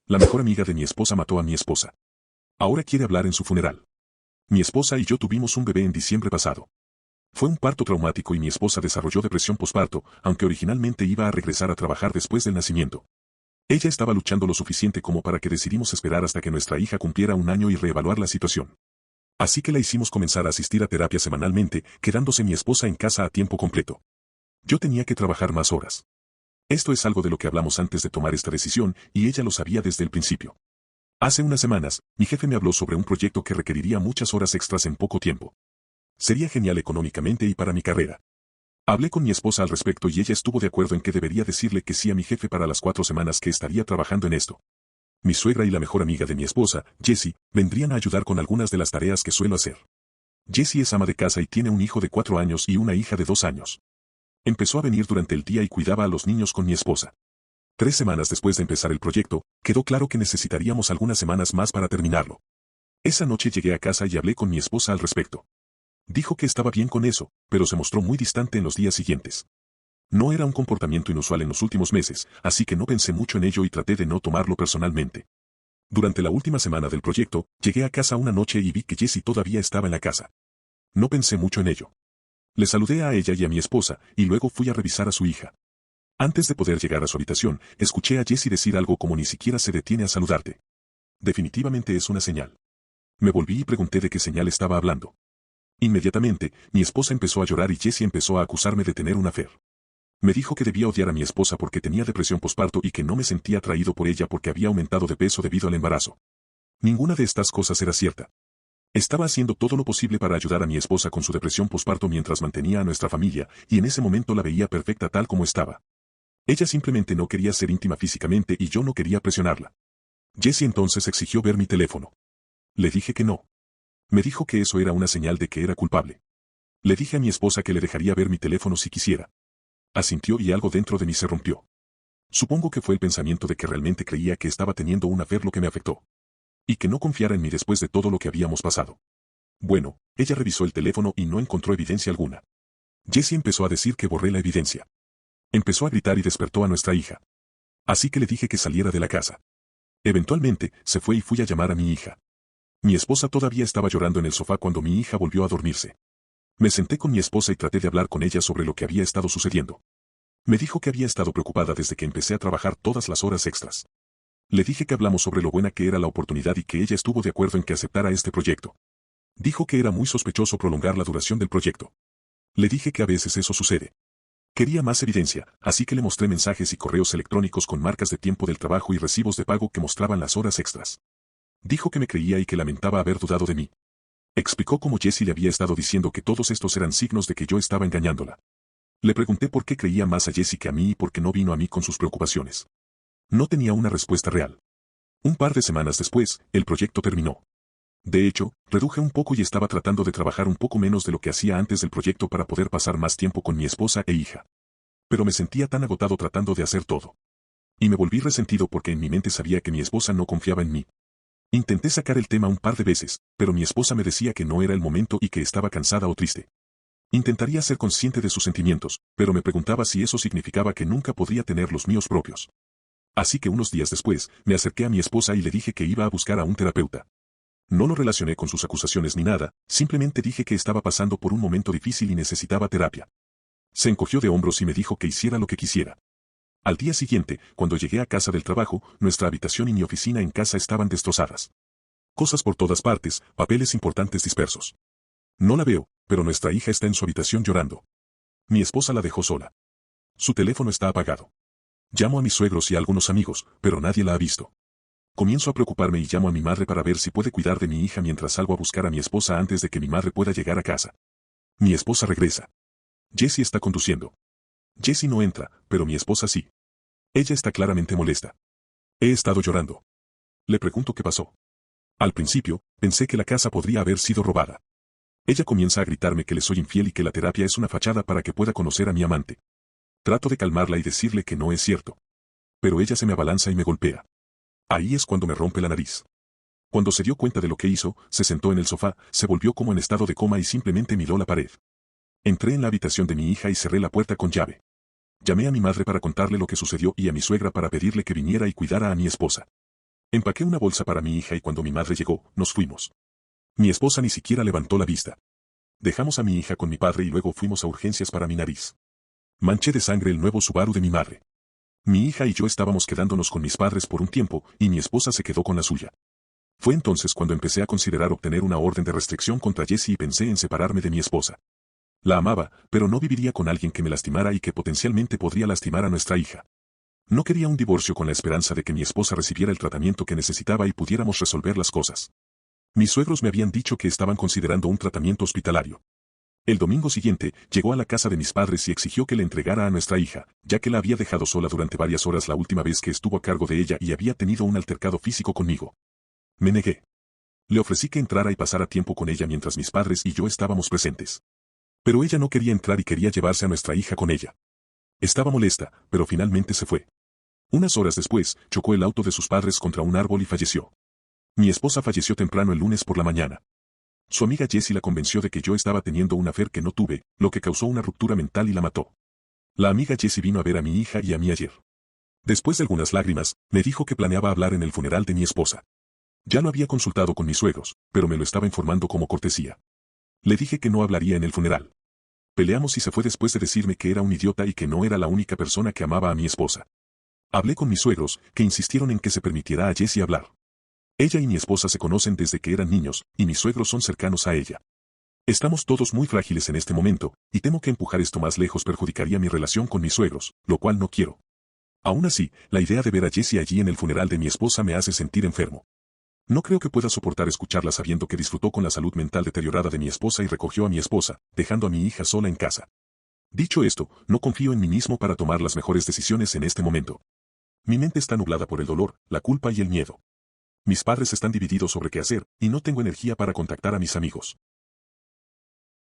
La mejor amiga de mi esposa mató a mi esposa. Ahora quiere hablar en su funeral. Mi esposa y yo tuvimos un bebé en diciembre pasado. Fue un parto traumático y mi esposa desarrolló depresión posparto, aunque originalmente iba a regresar a trabajar después del nacimiento. Ella estaba luchando lo suficiente como para que decidimos esperar hasta que nuestra hija cumpliera 1 año y reevaluar la situación. Así que la hicimos comenzar a asistir a terapia semanalmente, quedándose mi esposa en casa a tiempo completo. Yo tenía que trabajar más horas. Esto es algo de lo que hablamos antes de tomar esta decisión, y ella lo sabía desde el principio. Hace unas semanas, mi jefe me habló sobre un proyecto que requeriría muchas horas extras en poco tiempo. Sería genial económicamente y para mi carrera. Hablé con mi esposa al respecto y ella estuvo de acuerdo en que debería decirle que sí a mi jefe para las 4 semanas que estaría trabajando en esto. Mi suegra y la mejor amiga de mi esposa, Jessie, vendrían a ayudar con algunas de las tareas que suelo hacer. Jessie es ama de casa y tiene un hijo de 4 años y una hija de 2 años. Empezó a venir durante el día y cuidaba a los niños con mi esposa. 3 semanas después de empezar el proyecto, quedó claro que necesitaríamos algunas semanas más para terminarlo. Esa noche llegué a casa y hablé con mi esposa al respecto. Dijo que estaba bien con eso, pero se mostró muy distante en los días siguientes. No era un comportamiento inusual en los últimos meses, así que no pensé mucho en ello y traté de no tomarlo personalmente. Durante la última semana del proyecto, llegué a casa una noche y vi que Jessie todavía estaba en la casa. No pensé mucho en ello. Le saludé a ella y a mi esposa, y luego fui a revisar a su hija. Antes de poder llegar a su habitación, escuché a Jessie decir algo como ni siquiera se detiene a saludarte. Definitivamente es una señal. Me volví y pregunté de qué señal estaba hablando. Inmediatamente, mi esposa empezó a llorar y Jessie empezó a acusarme de tener un affair. Me dijo que debía odiar a mi esposa porque tenía depresión posparto y que no me sentía atraído por ella porque había aumentado de peso debido al embarazo. Ninguna de estas cosas era cierta. Estaba haciendo todo lo posible para ayudar a mi esposa con su depresión posparto mientras mantenía a nuestra familia, y en ese momento la veía perfecta tal como estaba. Ella simplemente no quería ser íntima físicamente y yo no quería presionarla. Jessie entonces exigió ver mi teléfono. Le dije que no. Me dijo que eso era una señal de que era culpable. Le dije a mi esposa que le dejaría ver mi teléfono si quisiera. Asintió y algo dentro de mí se rompió. Supongo que fue el pensamiento de que realmente creía que estaba teniendo un affair lo que me afectó. Y que no confiara en mí después de todo lo que habíamos pasado. Bueno, ella revisó el teléfono y no encontró evidencia alguna. Jessie empezó a decir que borré la evidencia. Empezó a gritar y despertó a nuestra hija. Así que le dije que saliera de la casa. Eventualmente, se fue y fui a llamar a mi hija. Mi esposa todavía estaba llorando en el sofá cuando mi hija volvió a dormirse. Me senté con mi esposa y traté de hablar con ella sobre lo que había estado sucediendo. Me dijo que había estado preocupada desde que empecé a trabajar todas las horas extras. Le dije que hablamos sobre lo buena que era la oportunidad y que ella estuvo de acuerdo en que aceptara este proyecto. Dijo que era muy sospechoso prolongar la duración del proyecto. Le dije que a veces eso sucede. Quería más evidencia, así que le mostré mensajes y correos electrónicos con marcas de tiempo del trabajo y recibos de pago que mostraban las horas extras. Dijo que me creía y que lamentaba haber dudado de mí. Explicó cómo Jessie le había estado diciendo que todos estos eran signos de que yo estaba engañándola. Le pregunté por qué creía más a Jessie que a mí y por qué no vino a mí con sus preocupaciones. No tenía una respuesta real. Un par de semanas después, el proyecto terminó. De hecho, reduje un poco y estaba tratando de trabajar un poco menos de lo que hacía antes del proyecto para poder pasar más tiempo con mi esposa e hija. Pero me sentía tan agotado tratando de hacer todo. Y me volví resentido porque en mi mente sabía que mi esposa no confiaba en mí. Intenté sacar el tema un par de veces, pero mi esposa me decía que no era el momento y que estaba cansada o triste. Intentaría ser consciente de sus sentimientos, pero me preguntaba si eso significaba que nunca podría tener los míos propios. Así que unos días después, me acerqué a mi esposa y le dije que iba a buscar a un terapeuta. No lo relacioné con sus acusaciones ni nada, simplemente dije que estaba pasando por un momento difícil y necesitaba terapia. Se encogió de hombros y me dijo que hiciera lo que quisiera. Al día siguiente, cuando llegué a casa del trabajo, nuestra habitación y mi oficina en casa estaban destrozadas. Cosas por todas partes, papeles importantes dispersos. No la veo, pero nuestra hija está en su habitación llorando. Mi esposa la dejó sola. Su teléfono está apagado. Llamo a mis suegros y a algunos amigos, pero nadie la ha visto. Comienzo a preocuparme y llamo a mi madre para ver si puede cuidar de mi hija mientras salgo a buscar a mi esposa antes de que mi madre pueda llegar a casa. Mi esposa regresa. Jessie está conduciendo. Jessie no entra, pero mi esposa sí. Ella está claramente molesta. He estado llorando. Le pregunto qué pasó. Al principio, pensé que la casa podría haber sido robada. Ella comienza a gritarme que le soy infiel y que la terapia es una fachada para que pueda conocer a mi amante. Trato de calmarla y decirle que no es cierto. Pero ella se me abalanza y me golpea. Ahí es cuando me rompe la nariz. Cuando se dio cuenta de lo que hizo, se sentó en el sofá, se volvió como en estado de coma y simplemente miró la pared. Entré en la habitación de mi hija y cerré la puerta con llave. Llamé a mi madre para contarle lo que sucedió y a mi suegra para pedirle que viniera y cuidara a mi esposa. Empaqué una bolsa para mi hija y cuando mi madre llegó, nos fuimos. Mi esposa ni siquiera levantó la vista. Dejamos a mi hija con mi padre y luego fuimos a urgencias para mi nariz. Manché de sangre el nuevo Subaru de mi madre. Mi hija y yo estábamos quedándonos con mis padres por un tiempo y mi esposa se quedó con la suya. Fue entonces cuando empecé a considerar obtener una orden de restricción contra Jessie y pensé en separarme de mi esposa. La amaba, pero no viviría con alguien que me lastimara y que potencialmente podría lastimar a nuestra hija. No quería un divorcio con la esperanza de que mi esposa recibiera el tratamiento que necesitaba y pudiéramos resolver las cosas. Mis suegros me habían dicho que estaban considerando un tratamiento hospitalario. El domingo siguiente, llegó a la casa de mis padres y exigió que le entregara a nuestra hija, ya que la había dejado sola durante varias horas la última vez que estuvo a cargo de ella y había tenido un altercado físico conmigo. Me negué. Le ofrecí que entrara y pasara tiempo con ella mientras mis padres y yo estábamos presentes. Pero ella no quería entrar y quería llevarse a nuestra hija con ella. Estaba molesta, pero finalmente se fue. Unas horas después, chocó el auto de sus padres contra un árbol y falleció. Mi esposa falleció temprano el lunes por la mañana. Su amiga Jessie la convenció de que yo estaba teniendo un affair que no tuve, lo que causó una ruptura mental y la mató. La amiga Jessie vino a ver a mi hija y a mí ayer. Después de algunas lágrimas, me dijo que planeaba hablar en el funeral de mi esposa. Ya lo había consultado con mis suegros, pero me lo estaba informando como cortesía. Le dije que no hablaría en el funeral. Peleamos y se fue después de decirme que era un idiota y que no era la única persona que amaba a mi esposa. Hablé con mis suegros, que insistieron en que se permitiera a Jessie hablar. Ella y mi esposa se conocen desde que eran niños, y mis suegros son cercanos a ella. Estamos todos muy frágiles en este momento, y temo que empujar esto más lejos perjudicaría mi relación con mis suegros, lo cual no quiero. Aún así, la idea de ver a Jessie allí en el funeral de mi esposa me hace sentir enfermo. No creo que pueda soportar escucharla sabiendo que disfrutó con la salud mental deteriorada de mi esposa y recogió a mi esposa, dejando a mi hija sola en casa. Dicho esto, no confío en mí mismo para tomar las mejores decisiones en este momento. Mi mente está nublada por el dolor, la culpa y el miedo. Mis padres están divididos sobre qué hacer, y no tengo energía para contactar a mis amigos.